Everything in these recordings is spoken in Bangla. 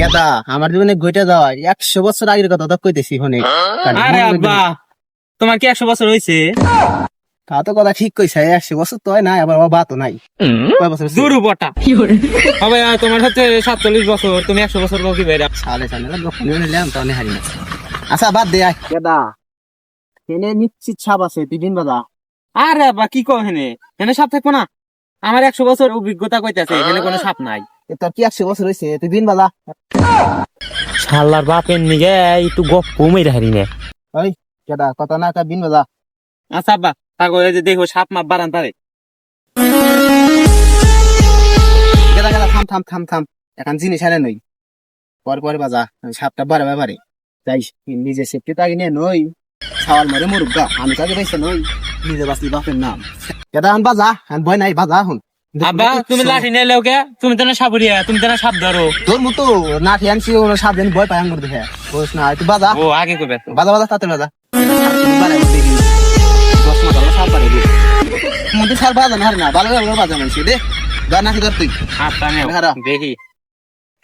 গেদা আমার জীবনে ঘটে যাওয়া 100 বছর আগের কথা তো কইতেছি ফোনে। আরে আব্বা তোমার কি 100 বছর হয়েছে? তা তো কথা ঠিক কইছে, 100 বছর তো হয় নাই, আবার আমার বাতও নাই। কয় বছর হইছে? দুরু বটা হবে তোমার হচ্ছে 47 বছর, তুমি 100 বছর কি বেরা সালে সালে যখন নিলাম তখন হারি না। আচ্ছা বাদ দে গেদা, এনে নিশ্চিত ছাপ আছে দিদিন বাদা। আরে আব্বা কি কও হেনে হেনে সাপ থাকবো না? আমার 100 বছর অভিজ্ঞতা কইতাছে এখানে কোনো সাপ নাই। তোর কি 100 বছর হয়েছে তুই দিন বাদা? শালার বাপের নিগে একটু গপ কমেই হারি না। ওই গেদা কত না কা দিন বাদা। আচ্ছা আব্বা তাগো এই যে দেখো সাপ মাপ বারান পারে। গেদা গেদা থাম থাম থাম থাম, এখন জিনিস আরে নই, পরে পরে বাজা, সাপটা বারে বারে যাইস নিজে সেফটি তাকে নিয়ে নই, ছাওয়াল মরে মরুক গা, আমি তাকে পাইছে নই, নিজে বাঁচলি বাপের নাম। গেদা আন বাজা, আন ভয় নাই বাজা এখন। আব্বা তুমি লাঠি নিয়ে লেও কে? তুমি তো না সাপুরিয়া, তুমি তো না সাপ ধরো। তোর মতো নাঠি আনছি ওর সাত দিন ভয় পাই আঙ্গুর দেখে বস না, তুই বাজা ও আগে কইবে বাজা বাজা তাতে বাজা। দশ মাস হলো সাপ পারে মধ্যে সার বাজা না হারে না, ভালো ভালো বাজা মানছি দে গা নাকি ধর তুই হাতটা নেও দেখি।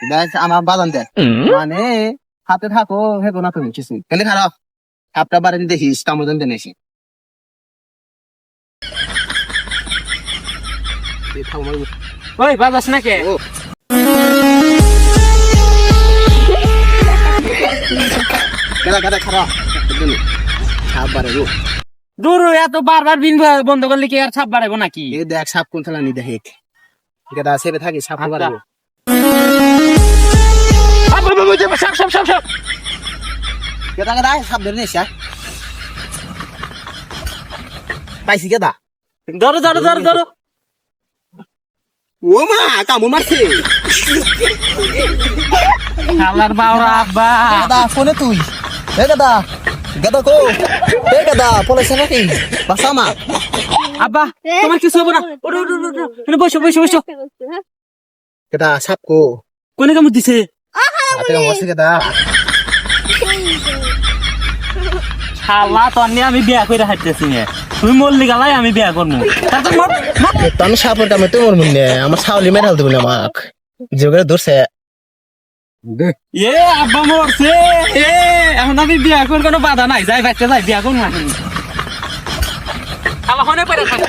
দেখ আমার বাজান দেখ মানে হাতে থাকো হেবো না তুমি কিছু কেন খারাপ সাপটা বারে দেখিস কামড় দেন এসে ওই বাজাস না কে? কেদা কেদা খারাপ সাপ বারে গো দূর এত বারবার বিন বন্ধ করলে কি আর সাপ বাড়াবো নাকি? এই দেখ সাপ কোন থালা নি দেখ কেদা সেবে থাকি সাপ বারে গো। সাপ সাপ সাপ সাপ কেদা কেদা সাপ ধরে নেছে পাইছি কেদা। ধরো ধরো ধরো ধরো। ও মা কামড় মারছে শালার বাওরা আব্বা। কেদা কোনে তুই এ কেদা কেদা কো এ কেদা পলাইছে নাকি বাসা মা আব্বা তোমার কিছু হবে না, ওঠো ওঠো ওঠো ওঠো, বসো বসো বসো। কেদা সাপ কো কোনে কামড় দিছে? হাতে কামড়ছে কেদা। শালা তোর নিয়ে আমি বিয়া করে হাঁটতেছি না, তুমি মল্লি গালাই আমি বিয়া করবো। আমি সাপের কামে তোমার মনে আমার ছাউলি মেরাল দেবো না আমাক যে ধরছে। এ আব্বা মরছে, এ এখন আমি বিয়া কোন কোনো বাধা নাই, যাই বাচ্চা যাই বিয়া কোন মাসে আবার হনে পড়ে থাকে।